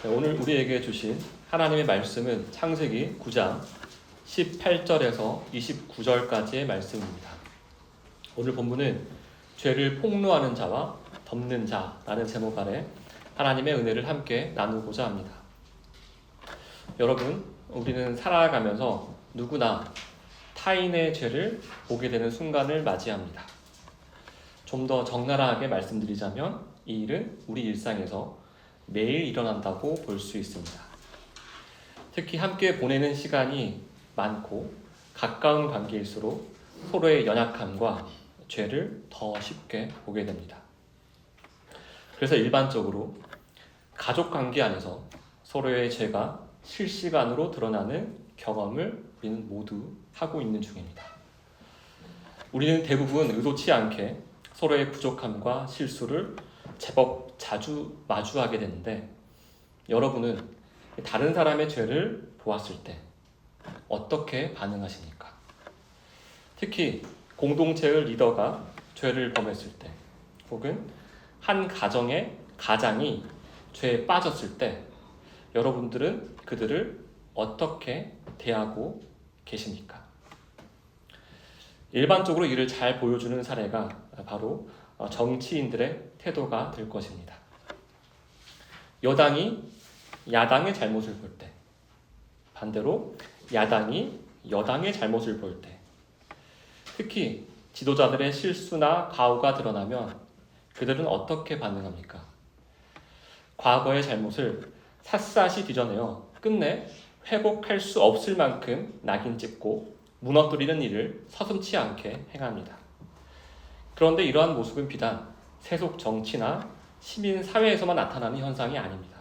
오늘 우리에게 주신 하나님의 말씀은 창세기 9장 18절에서 29절까지의 말씀입니다. 오늘 본문은 죄를 폭로하는 자와 덮는 자라는 제목 아래 하나님의 은혜를 함께 나누고자 합니다. 여러분, 우리는 살아가면서 누구나 타인의 죄를 보게 되는 순간을 맞이합니다. 좀 더 적나라하게 말씀드리자면 이 일은 우리 일상에서 매일 일어난다고 볼 수 있습니다. 특히 함께 보내는 시간이 많고 가까운 관계일수록 서로의 연약함과 죄를 더 쉽게 보게 됩니다. 그래서 일반적으로 가족 관계 안에서 서로의 죄가 실시간으로 드러나는 경험을 우리는 모두 하고 있는 중입니다. 우리는 대부분 의도치 않게 서로의 부족함과 실수를 제법 자주 마주하게 되는데, 여러분은 다른 사람의 죄를 보았을 때 어떻게 반응하십니까? 특히 공동체의 리더가 죄를 범했을 때, 혹은 한 가정의 가장이 죄에 빠졌을 때 여러분들은 그들을 어떻게 대하고 계십니까? 일반적으로 이를 잘 보여주는 사례가 바로 정치인들의 태도가 될 것입니다. 여당이 야당의 잘못을 볼 때, 반대로 야당이 여당의 잘못을 볼 때, 특히 지도자들의 실수나 가오가 드러나면 그들은 어떻게 반응합니까? 과거의 잘못을 샅샅이 뒤져내어 끝내 회복할 수 없을 만큼 낙인 찍고 무너뜨리는 일을 서슴지 않게 행합니다. 그런데 이러한 모습은 비단 세속 정치나 시민 사회에서만 나타나는 현상이 아닙니다.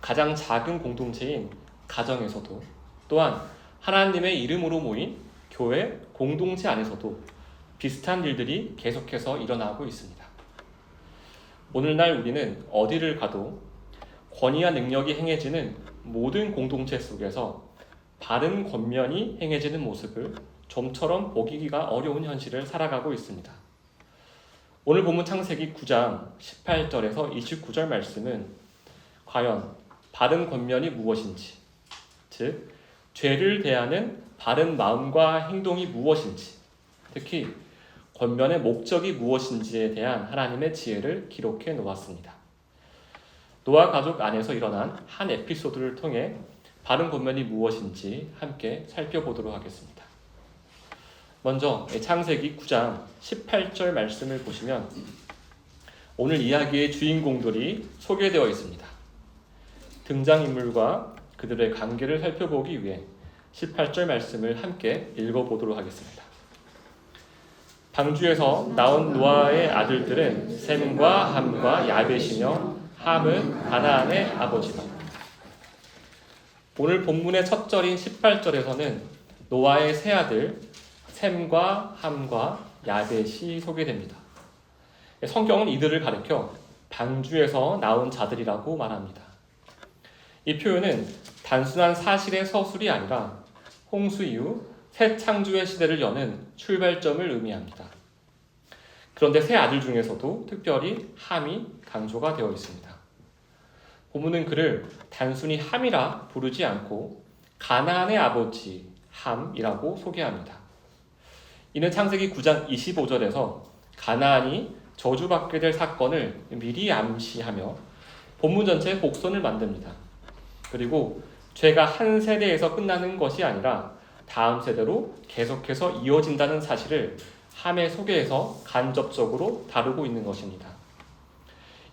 가장 작은 공동체인 가정에서도, 또한 하나님의 이름으로 모인 교회 공동체 안에서도 비슷한 일들이 계속해서 일어나고 있습니다. 오늘날 우리는 어디를 가도 권위와 능력이 행해지는 모든 공동체 속에서 바른 권면이 행해지는 모습을 좀처럼 보기가 어려운 현실을 살아가고 있습니다. 오늘 본문 창세기 9장 18절에서 29절 말씀은 과연 바른 권면이 무엇인지, 즉 죄를 대하는 바른 마음과 행동이 무엇인지, 특히 권면의 목적이 무엇인지에 대한 하나님의 지혜를 기록해 놓았습니다. 노아 가족 안에서 일어난 한 에피소드를 통해 바른 권면이 무엇인지 함께 살펴보도록 하겠습니다. 먼저 창세기 9장 18절 말씀을 보시면 오늘 이야기의 주인공들이 소개되어 있습니다. 등장인물과 그들의 관계를 살펴보기 위해 18절 말씀을 함께 읽어보도록 하겠습니다. 방주에서 나온 노아의 아들들은 셈과 함과 야벳이며 함은 가나안의 아버지다. 오늘 본문의 첫 절인 18절에서는 노아의 세 아들 셈과 함과 야벳이 소개됩니다. 성경은 이들을 가리켜 방주에서 나온 자들이라고 말합니다. 이 표현은 단순한 사실의 서술이 아니라 홍수 이후 새 창조의 시대를 여는 출발점을 의미합니다. 그런데 세 아들 중에서도 특별히 함이 강조가 되어 있습니다. 본문은 그를 단순히 함이라 부르지 않고 가나안의 아버지 함이라고 소개합니다. 이는 창세기 9장 25절에서 가나안이 저주받게 될 사건을 미리 암시하며 본문 전체의 곡선을 만듭니다. 그리고 죄가 한 세대에서 끝나는 것이 아니라 다음 세대로 계속해서 이어진다는 사실을 함의 소개에서 간접적으로 다루고 있는 것입니다.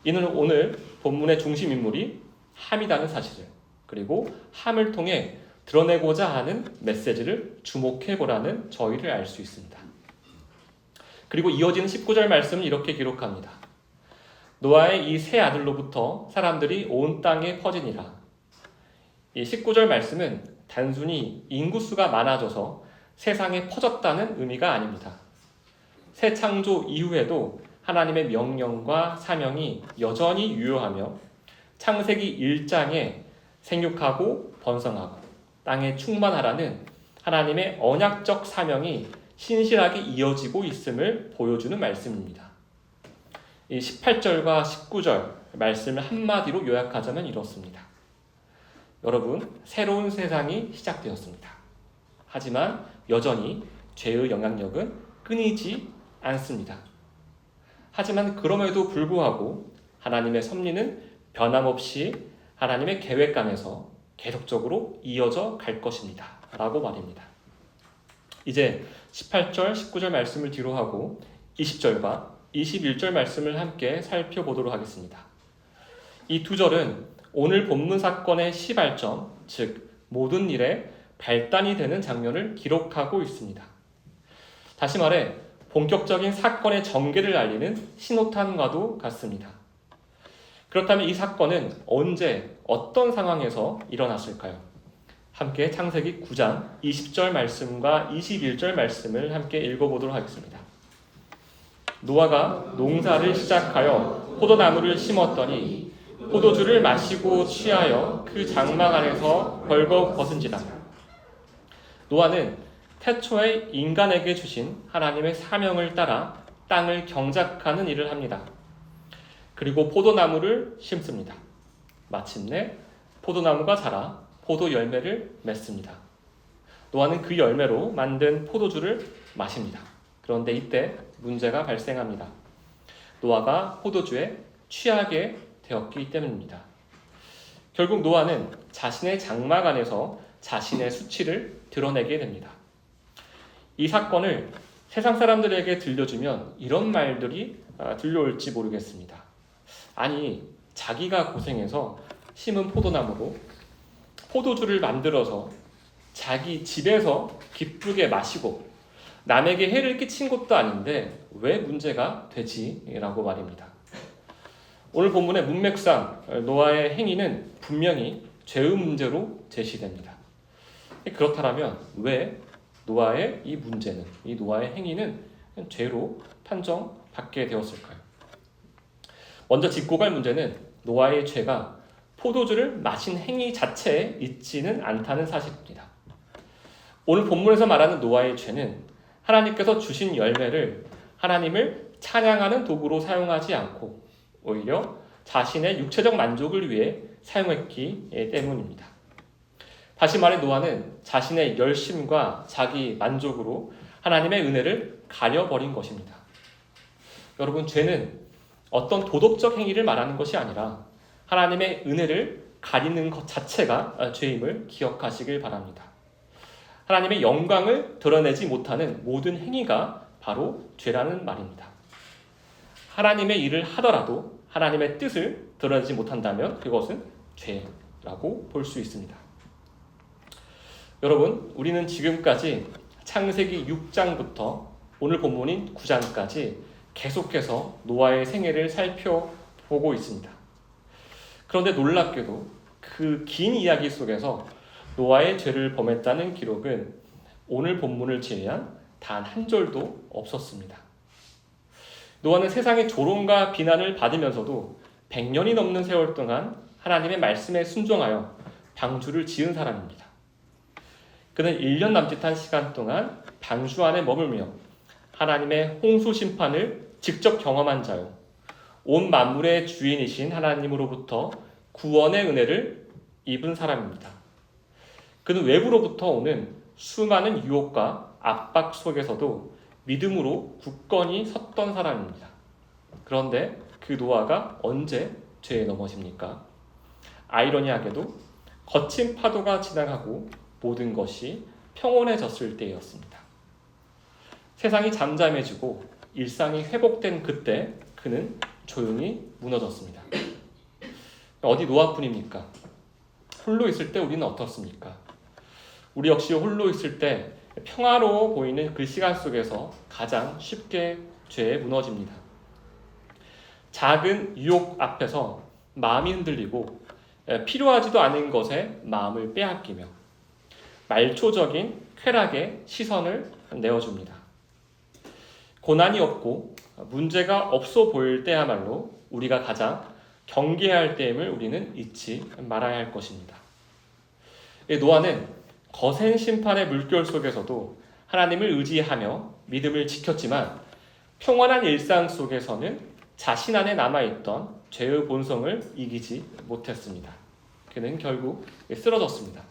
이는 오늘 본문의 중심 인물이 함이라는 사실을, 그리고 함을 통해 드러내고자 하는 메시지를 주목해보라는 저희를 알 수 있습니다. 그리고 이어지는 19절 말씀은 이렇게 기록합니다. 노아의 이 세 아들로부터 사람들이 온 땅에 퍼지니라. 이 19절 말씀은 단순히 인구수가 많아져서 세상에 퍼졌다는 의미가 아닙니다. 새 창조 이후에도 하나님의 명령과 사명이 여전히 유효하며 창세기 1장에 생육하고 번성하고 땅에 충만하라는 하나님의 언약적 사명이 신실하게 이어지고 있음을 보여주는 말씀입니다. 이 18절과 19절 말씀을 한마디로 요약하자면 이렇습니다. 여러분, 새로운 세상이 시작되었습니다. 하지만 여전히 죄의 영향력은 끊이지 않습니다. 하지만 그럼에도 불구하고 하나님의 섭리는 변함없이 하나님의 계획 안에서 계속적으로 이어져 갈 것입니다. 라고 말입니다. 이제 18절, 19절 말씀을 뒤로 하고 20절과 21절 말씀을 함께 살펴보도록 하겠습니다. 이 두 절은 오늘 본문 사건의 시발점, 즉 모든 일에 발단이 되는 장면을 기록하고 있습니다. 다시 말해 본격적인 사건의 전개를 알리는 신호탄과도 같습니다. 그렇다면 이 사건은 언제 어떤 상황에서 일어났을까요? 함께 창세기 9장 20절 말씀과 21절 말씀을 함께 읽어보도록 하겠습니다. 노아가 농사를 시작하여 포도나무를 심었더니 포도주를 마시고 취하여 그 장막 안에서 벌거 벗은지라. 노아는 태초에 인간에게 주신 하나님의 사명을 따라 땅을 경작하는 일을 합니다. 그리고 포도나무를 심습니다. 마침내 포도나무가 자라 포도 열매를 맺습니다. 노아는 그 열매로 만든 포도주를 마십니다. 그런데 이때 문제가 발생합니다. 노아가 포도주에 취하게 되었기 때문입니다. 결국 노아는 자신의 장막 안에서 자신의 수치를 드러내게 됩니다. 이 사건을 세상 사람들에게 들려주면 이런 말들이 들려올지 모르겠습니다. 아니, 자기가 고생해서 심은 포도나무로 포도주를 만들어서 자기 집에서 기쁘게 마시고 남에게 해를 끼친 것도 아닌데 왜 문제가 되지? 라고 말입니다. 오늘 본문의 문맥상 노아의 행위는 분명히 죄의 문제로 제시됩니다. 그렇다면 왜 노아의 이 문제는, 이 노아의 행위는 죄로 판정받게 되었을까요? 먼저 짚고 갈 문제는 노아의 죄가 포도주를 마신 행위 자체에 있지는 않다는 사실입니다. 오늘 본문에서 말하는 노아의 죄는 하나님께서 주신 열매를 하나님을 찬양하는 도구로 사용하지 않고 오히려 자신의 육체적 만족을 위해 사용했기 때문입니다. 다시 말해 노아는 자신의 열심과 자기 만족으로 하나님의 은혜를 가려버린 것입니다. 여러분, 죄는 어떤 도덕적 행위를 말하는 것이 아니라 하나님의 은혜를 가리는 것 자체가 죄임을 기억하시길 바랍니다. 하나님의 영광을 드러내지 못하는 모든 행위가 바로 죄라는 말입니다. 하나님의 일을 하더라도 하나님의 뜻을 드러내지 못한다면 그것은 죄라고 볼 수 있습니다. 여러분, 우리는 지금까지 창세기 6장부터 오늘 본문인 9장까지 계속해서 노아의 생애를 살펴보고 있습니다. 그런데 놀랍게도 그 긴 이야기 속에서 노아의 죄를 범했다는 기록은 오늘 본문을 제외한 단 한 절도 없었습니다. 노아는 세상의 조롱과 비난을 받으면서도 100년이 넘는 세월 동안 하나님의 말씀에 순종하여 방주를 지은 사람입니다. 그는 1년 남짓한 시간 동안 방주 안에 머물며 하나님의 홍수 심판을 직접 경험한 자요, 온 만물의 주인이신 하나님으로부터 구원의 은혜를 입은 사람입니다. 그는 외부로부터 오는 수많은 유혹과 압박 속에서도 믿음으로 굳건히 섰던 사람입니다. 그런데 그 노아가 언제 죄에 넘어집니까? 아이러니하게도 거친 파도가 지나가고 모든 것이 평온해졌을 때였습니다. 세상이 잠잠해지고 일상이 회복된 그때 그는 조용히 무너졌습니다. 어디 노아뿐입니까? 홀로 있을 때 우리는 어떻습니까? 우리 역시 홀로 있을 때 평화로워 보이는 그 시간 속에서 가장 쉽게 죄에 무너집니다. 작은 유혹 앞에서 마음이 흔들리고 필요하지도 않은 것에 마음을 빼앗기며 말초적인 쾌락에 시선을 내어줍니다. 고난이 없고 문제가 없어 보일 때야말로 우리가 가장 경계해야 할 때임을 우리는 잊지 말아야 할 것입니다. 노아는 거센 심판의 물결 속에서도 하나님을 의지하며 믿음을 지켰지만 평안한 일상 속에서는 자신 안에 남아있던 죄의 본성을 이기지 못했습니다. 그는 결국 쓰러졌습니다.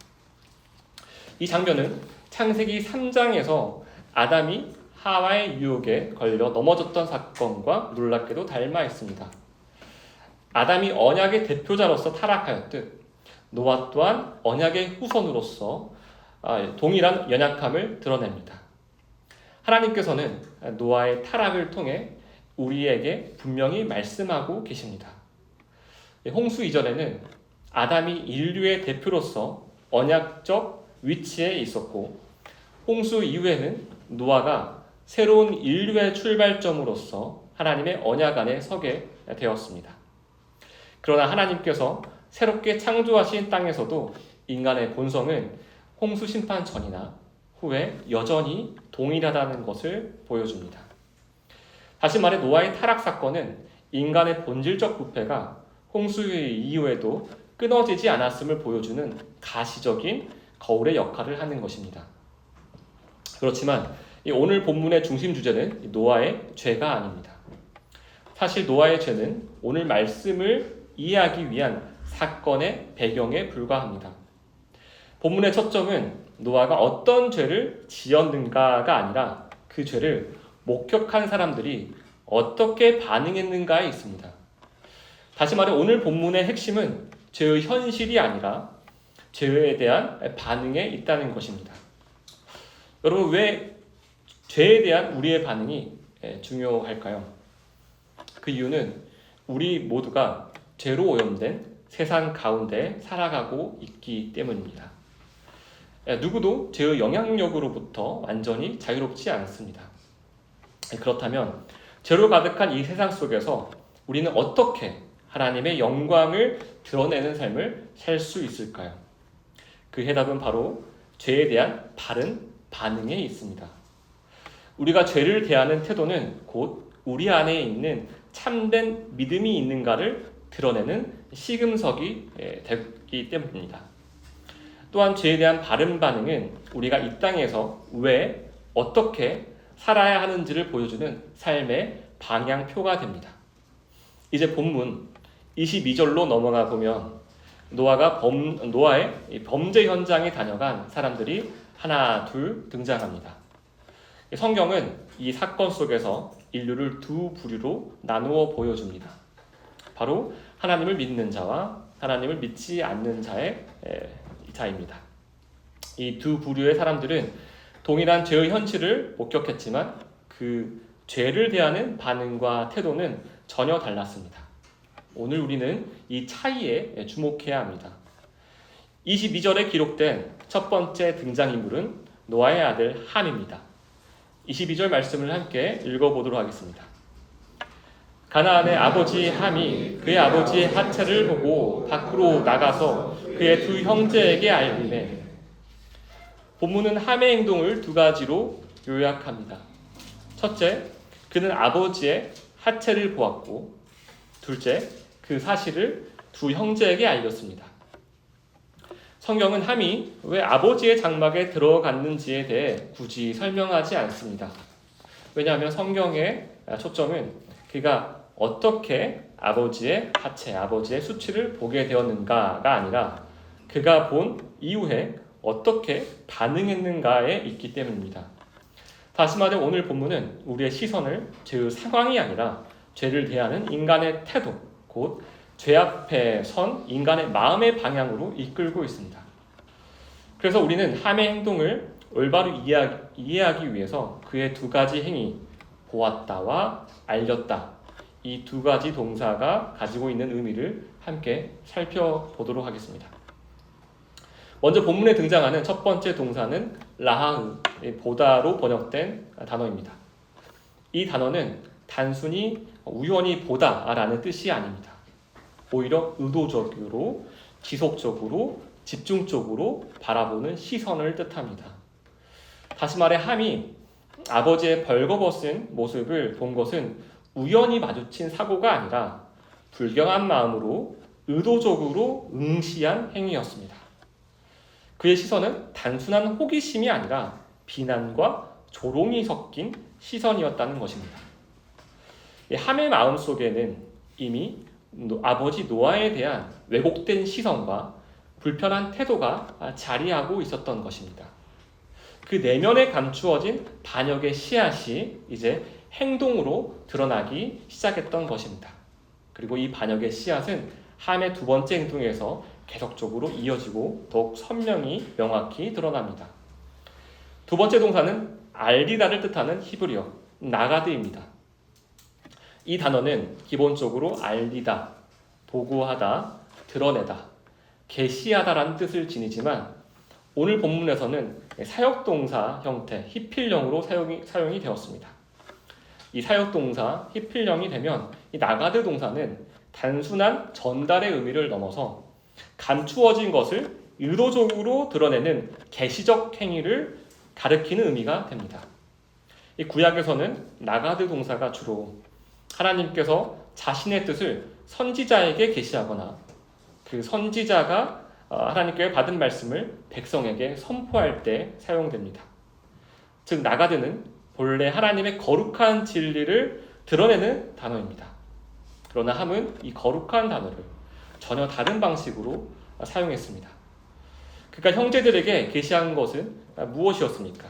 이 장면은 창세기 3장에서 아담이 하와의 유혹에 걸려 넘어졌던 사건과 놀랍게도 닮아 있습니다. 아담이 언약의 대표자로서 타락하였듯 노아 또한 언약의 후손으로서 동일한 연약함을 드러냅니다. 하나님께서는 노아의 타락을 통해 우리에게 분명히 말씀하고 계십니다. 홍수 이전에는 아담이 인류의 대표로서 언약적 위치에 있었고, 홍수 이후에는 노아가 새로운 인류의 출발점으로서 하나님의 언약 안에 서게 되었습니다. 그러나 하나님께서 새롭게 창조하신 땅에서도 인간의 본성은 홍수 심판 전이나 후에 여전히 동일하다는 것을 보여줍니다. 다시 말해 노아의 타락 사건은 인간의 본질적 부패가 홍수 이후에도 끊어지지 않았음을 보여주는 가시적인 거울의 역할을 하는 것입니다. 그렇지만 오늘 본문의 중심 주제는 노아의 죄가 아닙니다. 사실 노아의 죄는 오늘 말씀을 이해하기 위한 사건의 배경에 불과합니다. 본문의 초점은 노아가 어떤 죄를 지었는가가 아니라 그 죄를 목격한 사람들이 어떻게 반응했는가에 있습니다. 다시 말해 오늘 본문의 핵심은 죄의 현실이 아니라 죄에 대한 반응에 있다는 것입니다. 여러분, 왜 죄에 대한 우리의 반응이 중요할까요? 그 이유는 우리 모두가 죄로 오염된 세상 가운데 살아가고 있기 때문입니다. 누구도 죄의 영향력으로부터 완전히 자유롭지 않습니다. 그렇다면 죄로 가득한 이 세상 속에서 우리는 어떻게 하나님의 영광을 드러내는 삶을 살 수 있을까요? 그 해답은 바로 죄에 대한 바른 반응에 있습니다. 우리가 죄를 대하는 태도는 곧 우리 안에 있는 참된 믿음이 있는가를 드러내는 시금석이 되기 때문입니다. 또한 죄에 대한 바른 반응은 우리가 이 땅에서 왜, 어떻게 살아야 하는지를 보여주는 삶의 방향표가 됩니다. 이제 본문 22절로 넘어가 보면 노아의 범죄 현장에 다녀간 사람들이 하나 둘 등장합니다. 성경은 이 사건 속에서 인류를 두 부류로 나누어 보여줍니다. 바로 하나님을 믿는 자와 하나님을 믿지 않는 자입니다. 이 두 부류의 사람들은 동일한 죄의 현실을 목격했지만 그 죄를 대하는 반응과 태도는 전혀 달랐습니다. 오늘 우리는 이 차이에 주목해야 합니다. 22절에 기록된 첫 번째 등장인물은 노아의 아들 함입니다. 22절 말씀을 함께 읽어보도록 하겠습니다. 가나안의 아버지 함이 그의 아버지의 하체를 보고 밖으로 나가서 그의 두 형제에게 알리매. 본문은 함의 행동을 두 가지로 요약합니다. 첫째, 그는 아버지의 하체를 보았고, 둘째, 그 사실을 두 형제에게 알렸습니다. 성경은 함이 왜 아버지의 장막에 들어갔는지에 대해 굳이 설명하지 않습니다. 왜냐하면 성경의 초점은 그가 어떻게 아버지의 하체, 아버지의 수치를 보게 되었는가가 아니라 그가 본 이후에 어떻게 반응했는가에 있기 때문입니다. 다시 말해 오늘 본문은 우리의 시선을 죄의 상황이 아니라 죄를 대하는 인간의 태도, 곧 죄 앞에 선 인간의 마음의 방향으로 이끌고 있습니다. 그래서 우리는 함의 행동을 올바로 이해하기 위해서 그의 두 가지 행위, 보았다와 알렸다, 이 두 가지 동사가 가지고 있는 의미를 함께 살펴보도록 하겠습니다. 먼저 본문에 등장하는 첫 번째 동사는 라하으, 보다로 번역된 단어입니다. 이 단어는 단순히 우연히 보다라는 뜻이 아닙니다. 오히려 의도적으로, 지속적으로, 집중적으로 바라보는 시선을 뜻합니다. 다시 말해 함이 아버지의 벌거벗은 모습을 본 것은 우연히 마주친 사고가 아니라 불경한 마음으로 의도적으로 응시한 행위였습니다. 그의 시선은 단순한 호기심이 아니라 비난과 조롱이 섞인 시선이었다는 것입니다. 이 함의 마음 속에는 이미 아버지 노아에 대한 왜곡된 시선과 불편한 태도가 자리하고 있었던 것입니다. 그 내면에 감추어진 반역의 씨앗이 이제 행동으로 드러나기 시작했던 것입니다. 그리고 이 반역의 씨앗은 함의 두 번째 행동에서 계속적으로 이어지고 더욱 선명히 명확히 드러납니다. 두 번째 동사는 알리다를 뜻하는 히브리어 나가드입니다. 이 단어는 기본적으로 알리다, 보고하다, 드러내다, 계시하다라는 뜻을 지니지만 오늘 본문에서는 사역동사 형태 히필령으로 사용이 되었습니다. 이 사역동사 히필령이 되면 이 나가드 동사는 단순한 전달의 의미를 넘어서 감추어진 것을 의도적으로 드러내는 계시적 행위를 가리키는 의미가 됩니다. 이 구약에서는 나가드 동사가 주로 하나님께서 자신의 뜻을 선지자에게 계시하거나 그 선지자가 하나님께 받은 말씀을 백성에게 선포할 때 사용됩니다. 즉 나가드는 본래 하나님의 거룩한 진리를 드러내는 단어입니다. 그러나 함은 이 거룩한 단어를 전혀 다른 방식으로 사용했습니다. 그러니까 형제들에게 계시한 것은 무엇이었습니까?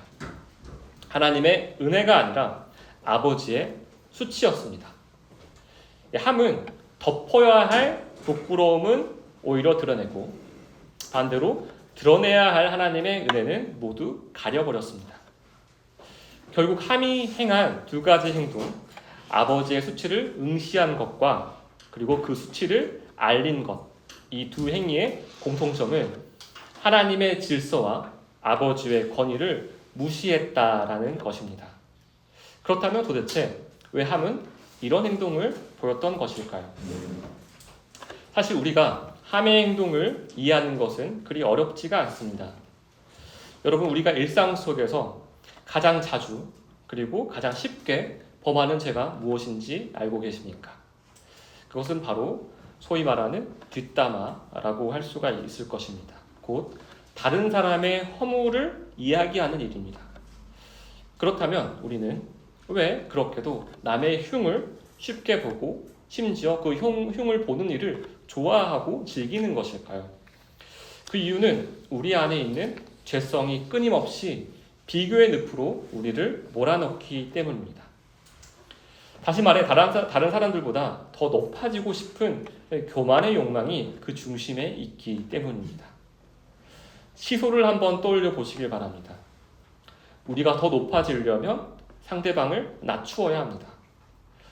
하나님의 은혜가 아니라 아버지의 수치였습니다. 함은 덮어야 할 부끄러움은 오히려 드러내고 반대로 드러내야 할 하나님의 은혜는 모두 가려버렸습니다. 결국 함이 행한 두 가지 행동, 아버지의 수치를 응시한 것과 그리고 그 수치를 알린 것, 이 두 행위의 공통점은 하나님의 질서와 아버지의 권위를 무시했다라는 것입니다. 그렇다면 도대체 왜 함은 이런 행동을 보였던 것일까요? 사실 우리가 함의 행동을 이해하는 것은 그리 어렵지가 않습니다. 여러분, 우리가 일상 속에서 가장 자주 그리고 가장 쉽게 범하는 죄가 무엇인지 알고 계십니까? 그것은 바로 소위 말하는 뒷담화라고 할 수가 있을 것입니다. 곧 다른 사람의 허물을 이야기하는 일입니다. 그렇다면 우리는 왜 그렇게도 남의 흉을 쉽게 보고 심지어 그 흉을 보는 일을 좋아하고 즐기는 것일까요? 그 이유는 우리 안에 있는 죄성이 끊임없이 비교의 늪으로 우리를 몰아넣기 때문입니다. 다시 말해 다른 사람들보다 더 높아지고 싶은 교만의 욕망이 그 중심에 있기 때문입니다. 시소를 한번 떠올려 보시길 바랍니다. 우리가 더 높아지려면 상대방을 낮추어야 합니다.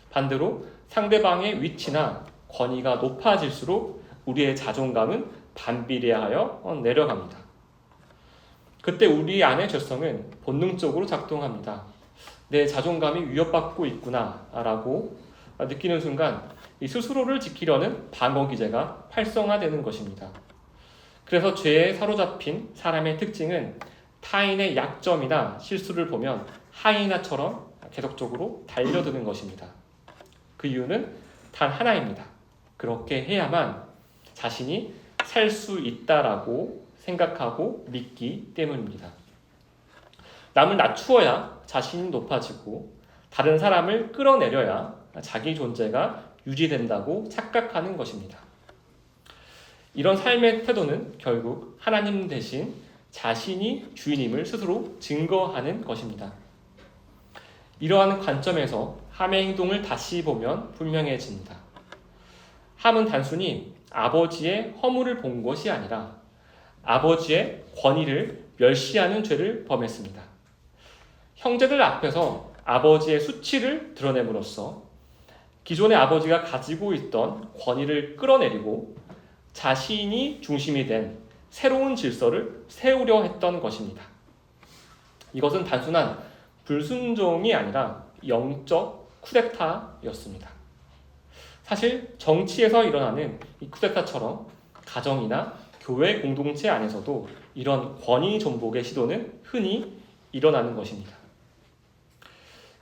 반대로 상대방의 위치나 권위가 높아질수록 우리의 자존감은 반비례하여 내려갑니다. 그때 우리 안의 죄성은 본능적으로 작동합니다. 내 자존감이 위협받고 있구나 라고 느끼는 순간 이 스스로를 지키려는 방어 기제가 활성화되는 것입니다. 그래서 죄에 사로잡힌 사람의 특징은 타인의 약점이나 실수를 보면 하이나처럼 계속적으로 달려드는 것입니다. 그 이유는 단 하나입니다. 그렇게 해야만 자신이 살 수 있다라고 생각하고 믿기 때문입니다. 남을 낮추어야 자신이 높아지고 다른 사람을 끌어내려야 자기 존재가 유지된다고 착각하는 것입니다. 이런 삶의 태도는 결국 하나님 대신 자신이 주인임을 스스로 증거하는 것입니다. 이러한 관점에서 함의 행동을 다시 보면 분명해집니다. 함은 단순히 아버지의 허물을 본 것이 아니라 아버지의 권위를 멸시하는 죄를 범했습니다. 형제들 앞에서 아버지의 수치를 드러냄으로써 기존의 아버지가 가지고 있던 권위를 끌어내리고 자신이 중심이 된 새로운 질서를 세우려 했던 것입니다. 이것은 단순한 불순종이 아니라 영적 쿠데타였습니다. 사실 정치에서 일어나는 이 쿠데타처럼 가정이나 교회 공동체 안에서도 이런 권위 전복의 시도는 흔히 일어나는 것입니다.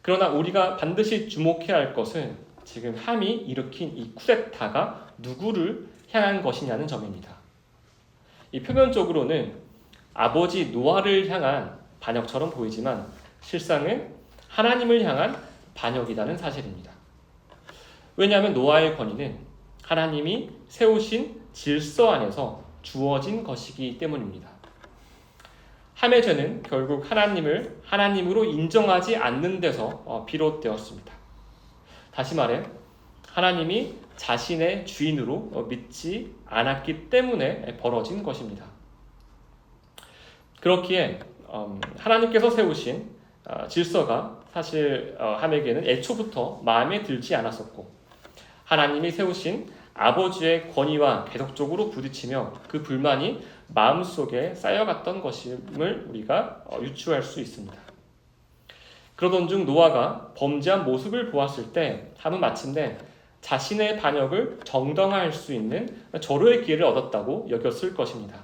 그러나 우리가 반드시 주목해야 할 것은 지금 함이 일으킨 이 쿠데타가 누구를 향한 것이냐는 점입니다. 이 표면적으로는 아버지 노아를 향한 반역처럼 보이지만 실상은 하나님을 향한 반역이라는 사실입니다. 왜냐하면 노아의 권위는 하나님이 세우신 질서 안에서 주어진 것이기 때문입니다. 함의 죄는 결국 하나님을 하나님으로 인정하지 않는 데서 비롯되었습니다. 다시 말해 하나님이 자신의 주인으로 믿지 않았기 때문에 벌어진 것입니다. 그렇기에 하나님께서 세우신 질서가 사실 함에게는 애초부터 마음에 들지 않았었고, 하나님이 세우신 아버지의 권위와 계속적으로 부딪히며 그 불만이 마음속에 쌓여갔던 것임을 우리가 유추할 수 있습니다. 그러던 중 노아가 범죄한 모습을 보았을 때 함은 마침내 자신의 반역을 정당화할 수 있는 절호의 기회를 얻었다고 여겼을 것입니다.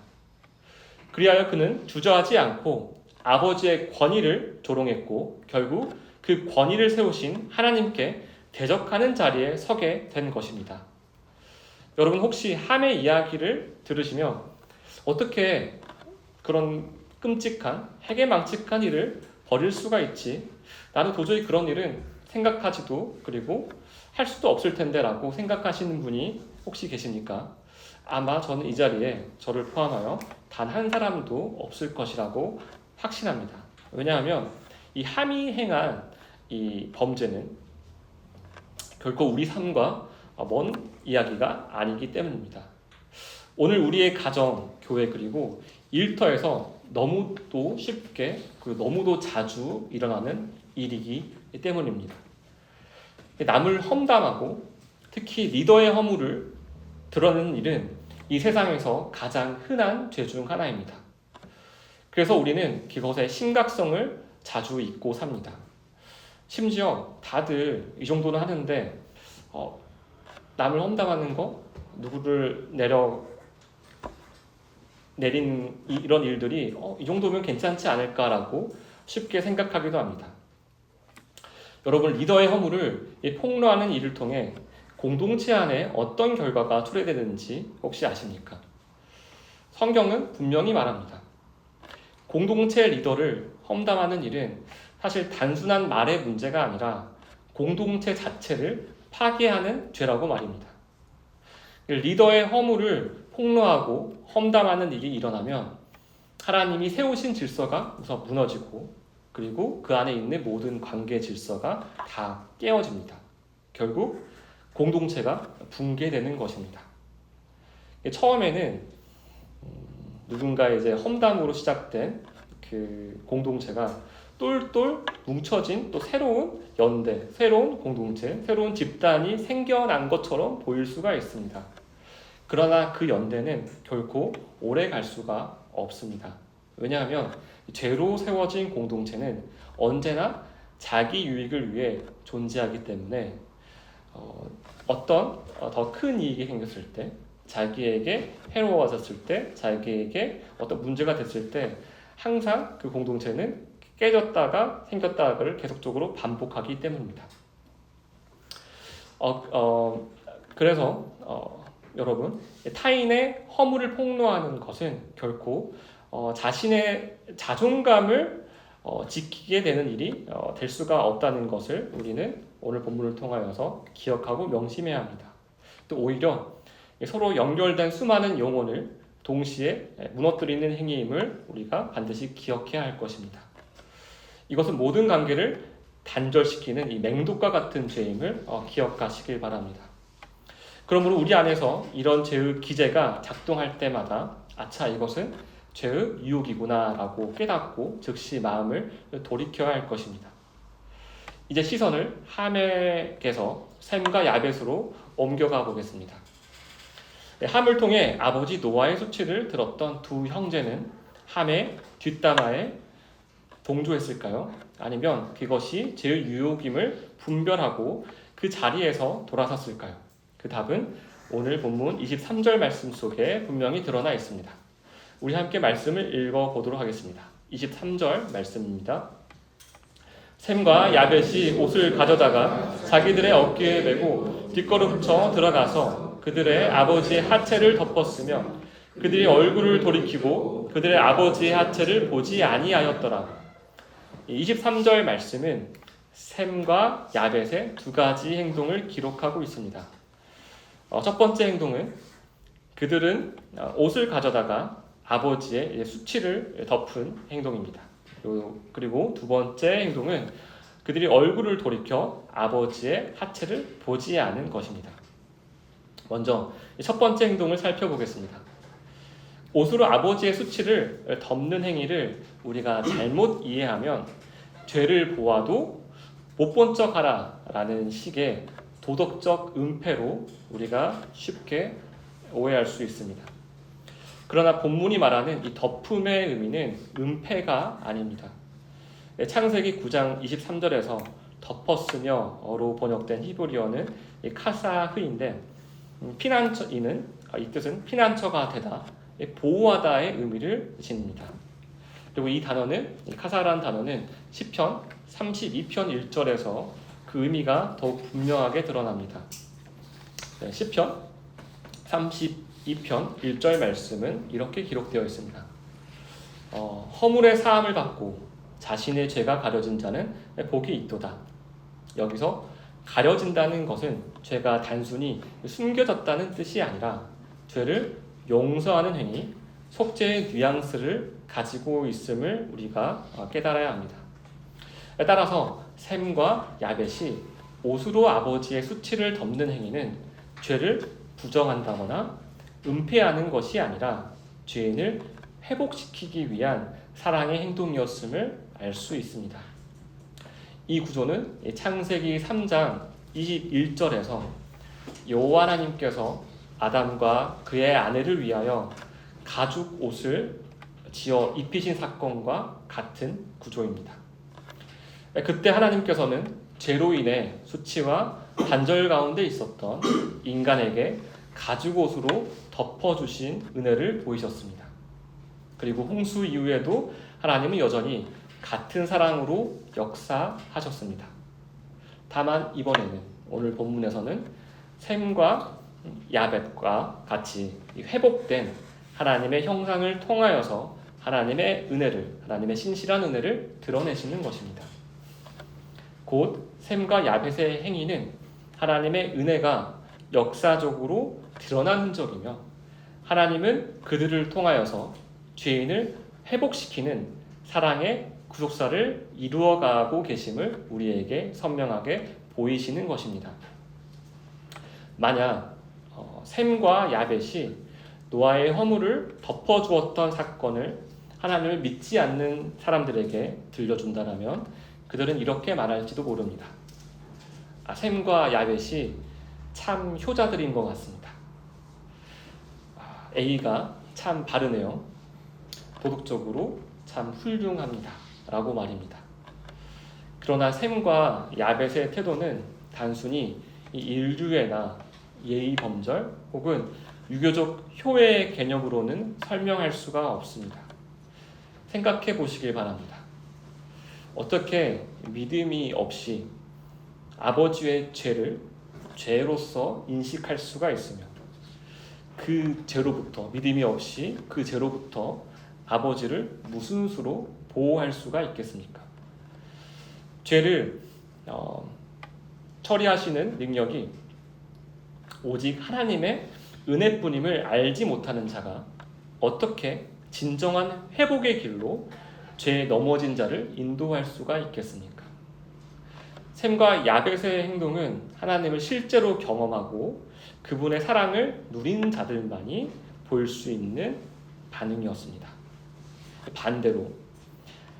그리하여 그는 주저하지 않고 아버지의 권위를 조롱했고 결국 그 권위를 세우신 하나님께 대적하는 자리에 서게 된 것입니다. 여러분 혹시 함의 이야기를 들으시며 어떻게 그런 끔찍한 해괴망측한 일을 벌일 수가 있지? 나는 도저히 그런 일은 생각하지도 그리고 할 수도 없을 텐데 라고 생각하시는 분이 혹시 계십니까? 아마 저는 이 자리에 저를 포함하여 단 한 사람도 없을 것이라고 확신합니다. 왜냐하면 이 함이 행한 이 범죄는 결코 우리 삶과 먼 이야기가 아니기 때문입니다. 오늘 우리의 가정, 교회 그리고 일터에서 너무도 쉽게 그리고 너무도 자주 일어나는 일이기 때문입니다. 남을 험담하고 특히 리더의 허물을 드러내는 일은 이 세상에서 가장 흔한 죄 중 하나입니다. 그래서 우리는 그것의 심각성을 자주 잊고 삽니다. 심지어 다들 이 정도는 하는데 남을 험담하는 거, 누구를 내린 이런 일들이 이 정도면 괜찮지 않을까라고 쉽게 생각하기도 합니다. 여러분, 리더의 허물을 폭로하는 일을 통해 공동체 안에 어떤 결과가 초래되는지 혹시 아십니까? 성경은 분명히 말합니다. 공동체 리더를 험담하는 일은 사실 단순한 말의 문제가 아니라 공동체 자체를 파괴하는 죄라고 말입니다. 리더의 허물을 폭로하고 험담하는 일이 일어나면 하나님이 세우신 질서가 우선 무너지고 그리고 그 안에 있는 모든 관계 질서가 다 깨어집니다. 결국 공동체가 붕괴되는 것입니다. 처음에는 누군가의 이제 험담으로 시작된 그 공동체가 똘똘 뭉쳐진 또 새로운 연대, 새로운 공동체, 새로운 집단이 생겨난 것처럼 보일 수가 있습니다. 그러나 그 연대는 결코 오래 갈 수가 없습니다. 왜냐하면 죄로 세워진 공동체는 언제나 자기 유익을 위해 존재하기 때문에 어떤 더 큰 이익이 생겼을 때, 자기에게 해로워졌을 때, 자기에게 어떤 문제가 됐을 때 항상 그 공동체는 깨졌다가 생겼다가를 계속적으로 반복하기 때문입니다. 그래서 여러분, 타인의 허물을 폭로하는 것은 결코 자신의 자존감을 지키게 되는 일이 될 수가 없다는 것을 우리는 오늘 본문을 통하여서 기억하고 명심해야 합니다. 또 오히려 서로 연결된 수많은 영혼을 동시에 무너뜨리는 행위임을 우리가 반드시 기억해야 할 것입니다. 이것은 모든 관계를 단절시키는 이 맹독과 같은 죄임을 기억하시길 바랍니다. 그러므로 우리 안에서 이런 죄의 기제가 작동할 때마다 아차, 이것은 죄의 유혹이구나 라고 깨닫고 즉시 마음을 돌이켜야 할 것입니다. 이제 시선을 함에게서 셈과 야벳으로 옮겨가 보겠습니다. 함을 통해 아버지 노아의 수치를 들었던 두 형제는 함의 뒷담화에 동조했을까요? 아니면 그것이 죄의 유혹임을 분별하고 그 자리에서 돌아섰을까요? 그 답은 오늘 본문 23절 말씀 속에 분명히 드러나 있습니다. 우리 함께 말씀을 읽어보도록 하겠습니다. 23절 말씀입니다. 셈과 야벳이 옷을 가져다가 자기들의 어깨에 메고 뒷걸음쳐 들어가서 그들의 아버지의 하체를 덮었으며 그들이 얼굴을 돌이키고 그들의 아버지의 하체를 보지 아니하였더라. 23절 말씀은 셈과 야벳의 두 가지 행동을 기록하고 있습니다. 첫 번째 행동은 그들은 옷을 가져다가 아버지의 수치를 덮은 행동입니다. 그리고 두 번째 행동은 그들이 얼굴을 돌이켜 아버지의 하체를 보지 않은 것입니다. 먼저 첫 번째 행동을 살펴보겠습니다. 옷으로 아버지의 수치를 덮는 행위를 우리가 잘못 이해하면 죄를 보아도 못 본 척 하라 라는 식의 도덕적 은폐로 우리가 쉽게 오해할 수 있습니다. 그러나 본문이 말하는 이 덮음의 의미는 은폐가 아닙니다. 창세기 9장 23절에서 덮었으며로 번역된 히브리어는 카사흐인데 이 뜻은 피난처가 되다, 보호하다의 의미를 지닙니다. 그리고 이 단어는, 이 카사라는 단어는 시편 32편 1절에서 그 의미가 더욱 분명하게 드러납니다. 시편 32편 1절 말씀은 이렇게 기록되어 있습니다. 허물의 사함을 받고 자신의 죄가 가려진 자는 복이 있도다. 여기서 가려진다는 것은 죄가 단순히 숨겨졌다는 뜻이 아니라 죄를 용서하는 행위, 속죄의 뉘앙스를 가지고 있음을 우리가 깨달아야 합니다. 따라서 셈과 야벳이 옷으로 아버지의 수치를 덮는 행위는 죄를 부정한다거나 은폐하는 것이 아니라 죄인을 회복시키기 위한 사랑의 행동이었음을 알 수 있습니다. 이 구조는 창세기 3장 21절에서 여호와 하나님께서 아담과 그의 아내를 위하여 가죽 옷을 지어 입히신 사건과 같은 구조입니다. 그때 하나님께서는 죄로 인해 수치와 단절 가운데 있었던 인간에게 가죽 옷으로 덮어주신 은혜를 보이셨습니다. 그리고 홍수 이후에도 하나님은 여전히 같은 사랑으로 역사하셨습니다. 다만 이번에는 오늘 본문에서는 셈과 야벳과 같이 회복된 하나님의 형상을 통하여서 하나님의 은혜를, 하나님의 신실한 은혜를 드러내시는 것입니다. 곧 셈과 야벳의 행위는 하나님의 은혜가 역사적으로 드러난 흔적이며 하나님은 그들을 통하여서 죄인을 회복시키는 사랑의 구속사를 이루어가고 계심을 우리에게 선명하게 보이시는 것입니다. 만약 셈과 야벳이 노아의 허물을 덮어주었던 사건을 하나님을 믿지 않는 사람들에게 들려준다면 그들은 이렇게 말할지도 모릅니다. 셈과 야벳이 참 효자들인 것 같습니다. A가 참 바르네요. 도덕적으로 참 훌륭합니다. 라고 말입니다. 그러나 셈과 야벳의 태도는 단순히 인류애나 예의 범절 혹은 유교적 효의 개념으로는 설명할 수가 없습니다. 생각해 보시길 바랍니다. 어떻게 믿음이 없이 아버지의 죄를 죄로서 인식할 수가 있으며 그 죄로부터, 믿음이 없이 그 죄로부터 아버지를 무슨 수로 보호할 수가 있겠습니까? 죄를 처리하시는 능력이 오직 하나님의 은혜뿐임을 알지 못하는 자가 어떻게 진정한 회복의 길로 죄에 넘어진 자를 인도할 수가 있겠습니까? 셈과 야벳의 행동은 하나님을 실제로 경험하고 그분의 사랑을 누린 자들만이 볼 수 있는 반응이었습니다. 반대로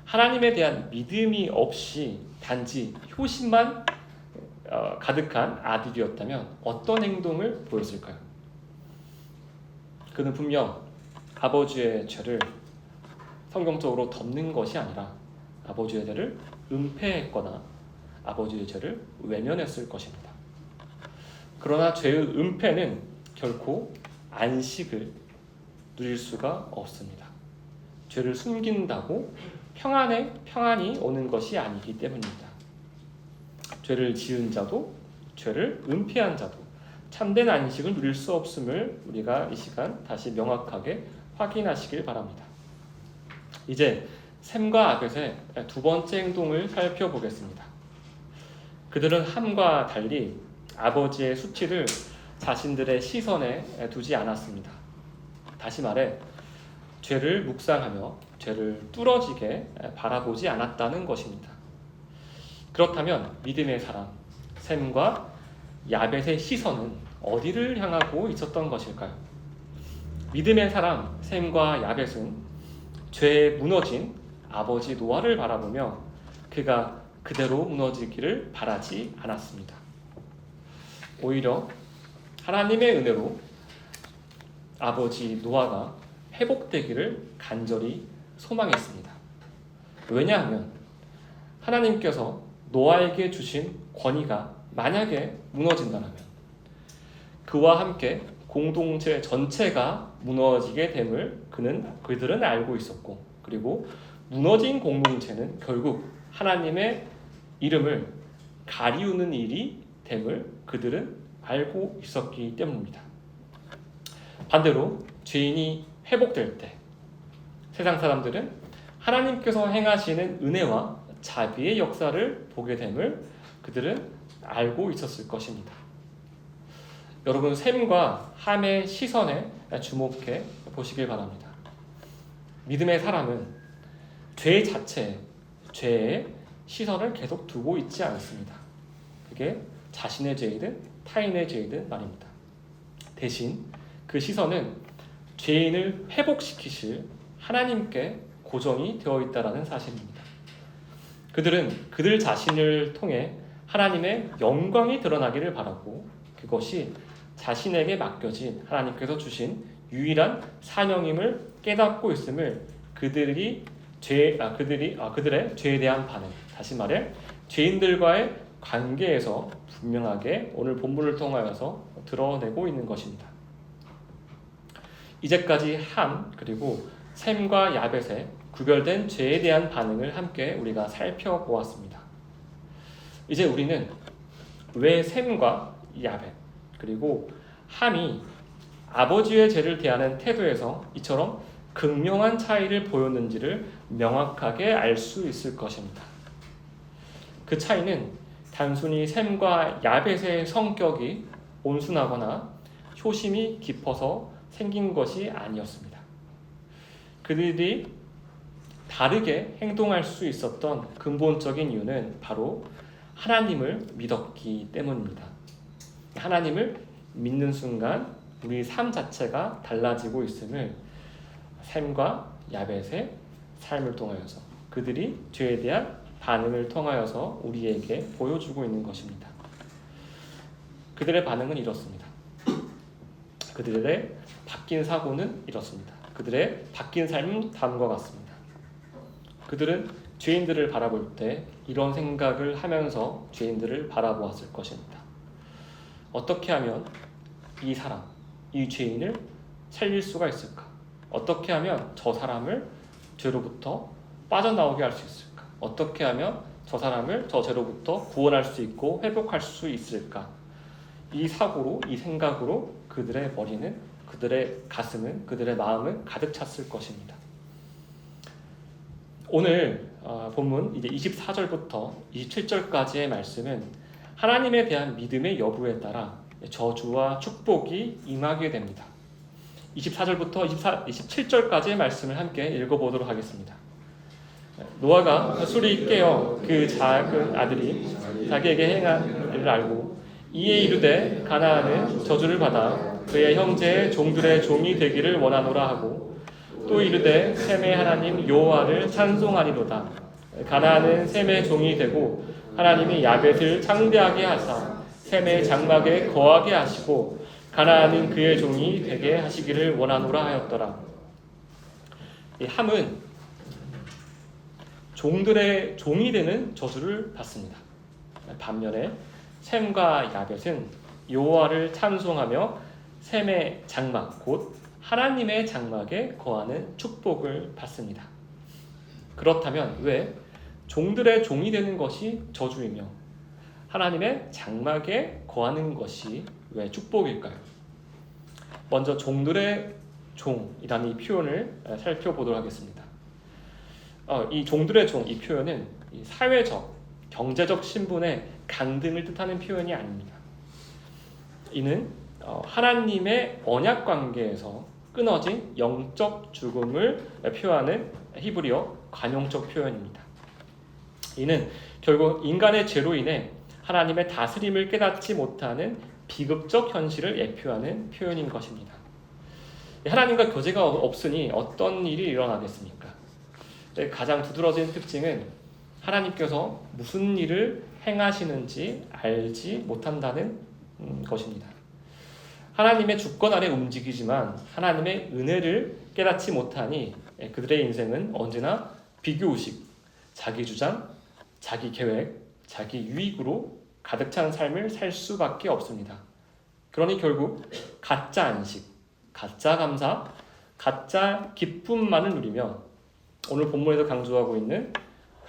하나님에 대한 믿음이 없이 단지 효심만 가득한 아들이었다면 어떤 행동을 보였을까요? 그는 분명 아버지의 죄를 성경적으로 덮는 것이 아니라 아버지의 죄를 은폐했거나 아버지의 죄를 외면했을 것입니다. 그러나 죄의 은폐는 결코 안식을 누릴 수가 없습니다. 죄를 숨긴다고 평안이 오는 것이 아니기 때문입니다. 죄를 지은 자도 죄를 은폐한 자도 참된 안식을 누릴 수 없음을 우리가 이 시간 다시 명확하게 확인하시길 바랍니다. 이제 셈과 야벳의 두 번째 행동을 살펴보겠습니다. 그들은 함과 달리 아버지의 수치를 자신들의 시선에 두지 않았습니다. 다시 말해 죄를 묵상하며 죄를 뚫어지게 바라보지 않았다는 것입니다. 그렇다면 믿음의 사람 셈과 야벳의 시선은 어디를 향하고 있었던 것일까요? 믿음의 사람 셈과 야벳은 죄에 무너진 아버지 노아를 바라보며 그가 그대로 무너지기를 바라지 않았습니다. 오히려 하나님의 은혜로 아버지 노아가 회복되기를 간절히 소망했습니다. 왜냐하면 하나님께서 노아에게 주신 권위가 만약에 무너진다면 그와 함께 공동체 전체가 무너지게 됨을 그들은 알고 있었고, 그리고 무너진 공동체는 결국 하나님의 이름을 가리우는 일이 됨을 그들은 알고 있었기 때문입니다. 반대로 죄인이 회복될 때 세상 사람들은 하나님께서 행하시는 은혜와 자비의 역사를 보게 됨을 그들은 알고 있었을 것입니다. 여러분, 셈과 함의 시선에 주목해 보시길 바랍니다. 믿음의 사람은 죄 자체에 죄의 시선을 계속 두고 있지 않습니다. 그게 자신의 죄이든 타인의 죄이든 말입니다. 대신 그 시선은 죄인을 회복시키실 하나님께 고정이 되어 있다는 사실입니다. 그들은 그들 자신을 통해 하나님의 영광이 드러나기를 바라고 그것이 자신에게 맡겨진 하나님께서 주신 유일한 사명임을 깨닫고 있음을 그들의 죄에 대한 반응, 다시 말해 죄인들과의 관계에서 분명하게 오늘 본문을 통하여서 드러내고 있는 것입니다. 이제까지 함 그리고 셈과 야벳의 구별된 죄에 대한 반응을 함께 우리가 살펴보았습니다. 이제 우리는 왜 셈과 야벳 그리고 함이 아버지의 죄를 대하는 태도에서 이처럼 극명한 차이를 보였는지를 명확하게 알 수 있을 것입니다. 그 차이는 단순히 셈과 야벳의 성격이 온순하거나 효심이 깊어서 생긴 것이 아니었습니다. 그들이 다르게 행동할 수 있었던 근본적인 이유는 바로 하나님을 믿었기 때문입니다. 하나님을 믿는 순간 우리 삶 자체가 달라지고 있음을 셈과 야벳의 삶을 통하여서 그들이 죄에 대한 반응을 통하여서 우리에게 보여주고 있는 것입니다. 그들의 반응은 이렇습니다. 그들의 바뀐 사고는 이렇습니다. 그들의 바뀐 삶은 다음과 같습니다. 그들은 죄인들을 바라볼 때 이런 생각을 하면서 죄인들을 바라보았을 것입니다. 어떻게 하면 이 사람, 이 죄인을 살릴 수가 있을까? 어떻게 하면 저 사람을 죄로부터 빠져나오게 할 수 있을까? 어떻게 하면 저 사람을 저 죄로부터 구원할 수 있고 회복할 수 있을까? 이 사고로, 이 생각으로 그들의 머리는, 그들의 가슴은, 그들의 마음은 가득 찼을 것입니다. 오늘 본문 이제 24절부터 27절까지의 말씀은 하나님에 대한 믿음의 여부에 따라 저주와 축복이 임하게 됩니다. 24절부터 27절까지의 말씀을 함께 읽어보도록 하겠습니다. 노아가 술이 깨어 그 작은 아들이 자기에게 행한 일을 알고 이에 이르되 가나안은 저주를 받아 그의 형제의 종들의 종이 되기를 원하노라 하고 또 이르되 셈의 하나님 여호와를 찬송하리로다. 가나안은 셈의 종이 되고 하나님이 야벳을 창대하게 하사 셈의 장막에 거하게 하시고 가나안은 그의 종이 되게 하시기를 원하노라 하였더라. 이 함은 종들의 종이 되는 저주를 받습니다. 반면에 셈과 야벳은 여호와를 찬송하며 셈의 장막 곧 하나님의 장막에 거하는 축복을 받습니다. 그렇다면 왜 종들의 종이 되는 것이 저주이며 하나님의 장막에 거하는 것이 왜 축복일까요? 먼저 종들의 종이라는 이 표현을 살펴보도록 하겠습니다. 이 종들의 종, 이 표현은 이 사회적, 경제적 신분의 강등을 뜻하는 표현이 아닙니다. 이는 하나님의 언약 관계에서 끊어진 영적 죽음을 표하는 히브리어 관용적 표현입니다. 이는 결국 인간의 죄로 인해 하나님의 다스림을 깨닫지 못하는 비극적 현실을 예표하는 표현인 것입니다. 하나님과 교제가 없으니 어떤 일이 일어나겠습니까? 가장 두드러진 특징은 하나님께서 무슨 일을 행하시는지 알지 못한다는 것입니다. 하나님의 주권 아래 움직이지만 하나님의 은혜를 깨닫지 못하니 그들의 인생은 언제나 비교의식, 자기 주장, 자기 계획, 자기 유익으로 가득 찬 삶을 살 수밖에 없습니다. 그러니 결국 가짜 안식, 가짜 감사, 가짜 기쁨만을 누리며 오늘 본문에서 강조하고 있는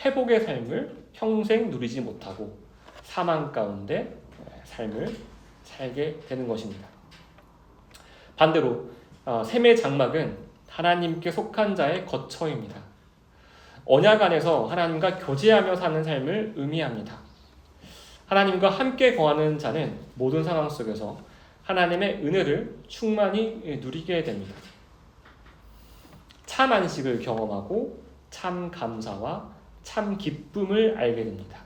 회복의 삶을 평생 누리지 못하고 사망 가운데 삶을 살게 되는 것입니다. 반대로 셈의 장막은 하나님께 속한 자의 거처입니다. 언약 안에서 하나님과 교제하며 사는 삶을 의미합니다. 하나님과 함께 거하는 자는 모든 상황 속에서 하나님의 은혜를 충만히 누리게 됩니다. 참 안식을 경험하고 참 감사와 참 기쁨을 알게 됩니다.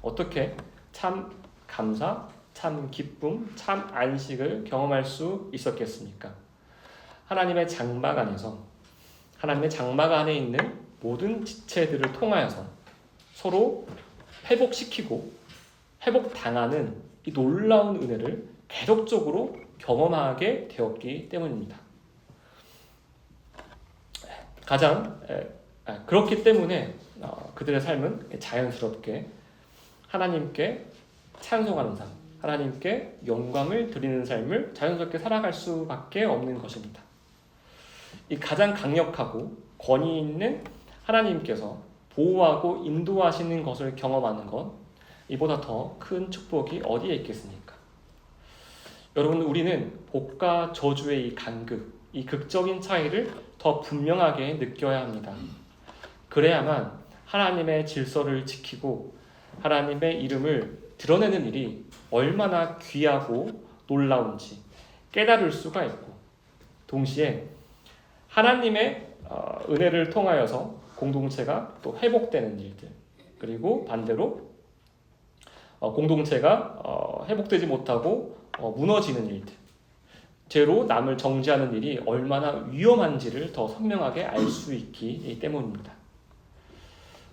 어떻게 참 감사, 참 기쁨, 참 안식을 경험할 수 있었겠습니까? 하나님의 장막 안에서 하나님의 장막 안에 있는 모든 지체들을 통하여서 서로 회복시키고 회복당하는 이 놀라운 은혜를 계속적으로 경험하게 되었기 때문입니다. 가장 그렇기 때문에 그들의 삶은 자연스럽게 하나님께 찬송하는 삶, 하나님께 영광을 드리는 삶을 자연스럽게 살아갈 수밖에 없는 것입니다. 이 가장 강력하고 권위 있는 하나님께서 보호하고 인도하시는 것을 경험하는 것, 이보다 더 큰 축복이 어디에 있겠습니까? 여러분, 우리는 복과 저주의 이 간극, 이 극적인 차이를 더 분명하게 느껴야 합니다. 그래야만 하나님의 질서를 지키고 하나님의 이름을 드러내는 일이 얼마나 귀하고 놀라운지 깨달을 수가 있고, 동시에 하나님의 은혜를 통하여서 공동체가 또 회복되는 일들, 그리고 반대로 공동체가 회복되지 못하고 무너지는 일들, 죄로 남을 정죄하는 일이 얼마나 위험한지를 더 선명하게 알 수 있기 때문입니다.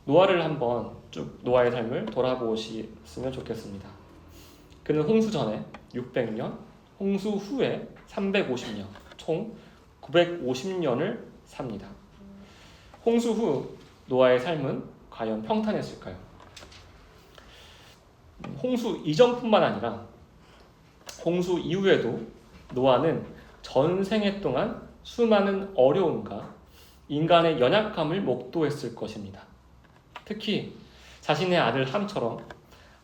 노아를 한번 쭉 노아의 삶을 돌아보셨으면 좋겠습니다. 그는 홍수 전에 600년, 홍수 후에 350년, 총 950년을 삽니다. 홍수 후 노아의 삶은 과연 평탄했을까요? 홍수 이전뿐만 아니라 홍수 이후에도 노아는 전생애 동안 수많은 어려움과 인간의 연약함을 목도했을 것입니다. 특히 자신의 아들 함처럼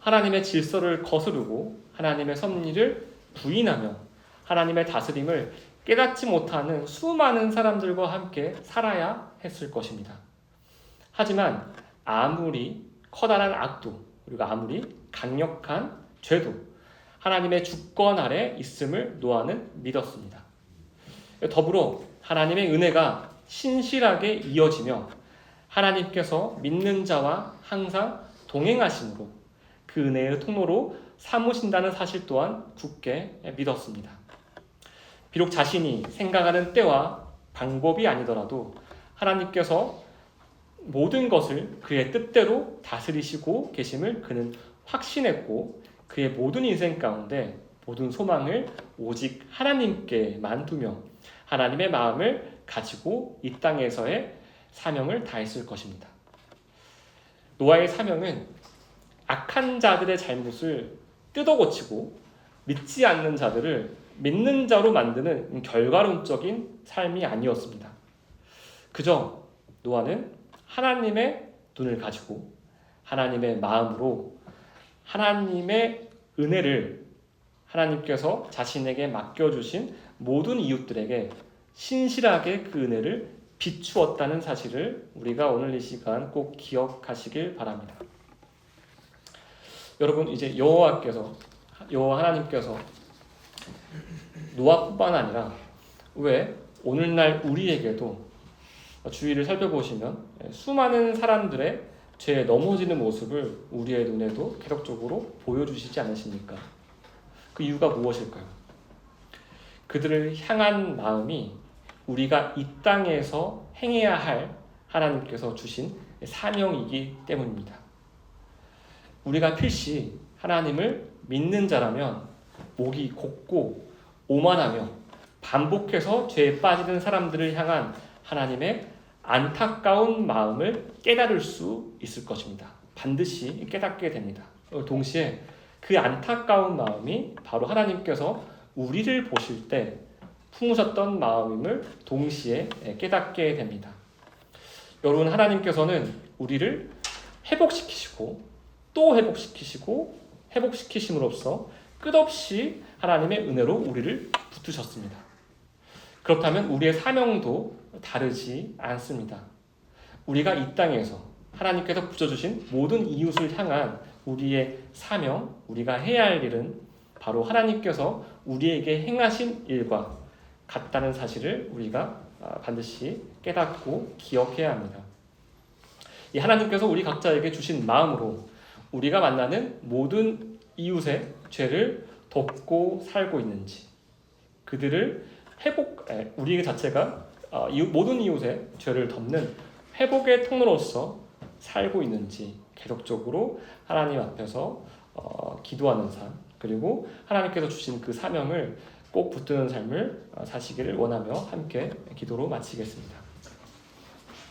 하나님의 질서를 거스르고 하나님의 섭리를 부인하며 하나님의 다스림을 깨닫지 못하는 수많은 사람들과 함께 살아야 했을 것입니다. 하지만 아무리 커다란 악도, 그리고 아무리 강력한 죄도 하나님의 주권 아래 있음을 노아는 믿었습니다. 더불어 하나님의 은혜가 신실하게 이어지며 하나님께서 믿는 자와 항상 동행하심으로 그 은혜의 통로로 삼으신다는 사실 또한 굳게 믿었습니다. 비록 자신이 생각하는 때와 방법이 아니더라도 하나님께서 모든 것을 그의 뜻대로 다스리시고 계심을 그는 확신했고, 그의 모든 인생 가운데 모든 소망을 오직 하나님께만 두며 하나님의 마음을 가지고 이 땅에서의 사명을 다했을 것입니다. 노아의 사명은 악한 자들의 잘못을 뜯어고치고 믿지 않는 자들을 믿는 자로 만드는 결과론적인 삶이 아니었습니다. 그저 노아는 하나님의 눈을 가지고 하나님의 마음으로 하나님의 은혜를 하나님께서 자신에게 맡겨주신 모든 이웃들에게 신실하게 그 은혜를 비추었다는 사실을 우리가 오늘 이 시간 꼭 기억하시길 바랍니다. 여러분 이제 여호와 하나님께서 노아뿐만 아니라 왜 오늘날 우리에게도 주위를 살펴보시면 수많은 사람들의 죄에 넘어지는 모습을 우리의 눈에도 계속적으로 보여주시지 않으십니까? 그 이유가 무엇일까요? 그들을 향한 마음이 우리가 이 땅에서 행해야 할 하나님께서 주신 사명이기 때문입니다. 우리가 필시 하나님을 믿는 자라면 목이 곧고 오만하며 반복해서 죄에 빠지는 사람들을 향한 하나님의 안타까운 마음을 깨달을 수 있을 것입니다. 반드시 깨닫게 됩니다. 동시에 그 안타까운 마음이 바로 하나님께서 우리를 보실 때 품으셨던 마음임을 동시에 깨닫게 됩니다. 여러분, 하나님께서는 우리를 회복시키시고 또 회복시키시고 회복시키심으로써 끝없이 하나님의 은혜로 우리를 붙드셨습니다. 그렇다면 우리의 사명도 다르지 않습니다. 우리가 이 땅에서 하나님께서 붙여주신 모든 이웃을 향한 우리의 사명, 우리가 해야 할 일은 바로 하나님께서 우리에게 행하신 일과 같다는 사실을 우리가 반드시 깨닫고 기억해야 합니다. 이 하나님께서 우리 각자에게 주신 마음으로 우리가 만나는 모든 이웃의 죄를 덮고 살고 있는지, 그들을 우리 자체가 모든 이웃의 죄를 덮는 회복의 통로로서 살고 있는지 계속적으로 하나님 앞에서 기도하는 삶, 그리고 하나님께서 주신 그 사명을 꼭 붙드는 삶을 사시기를 원하며 함께 기도로 마치겠습니다.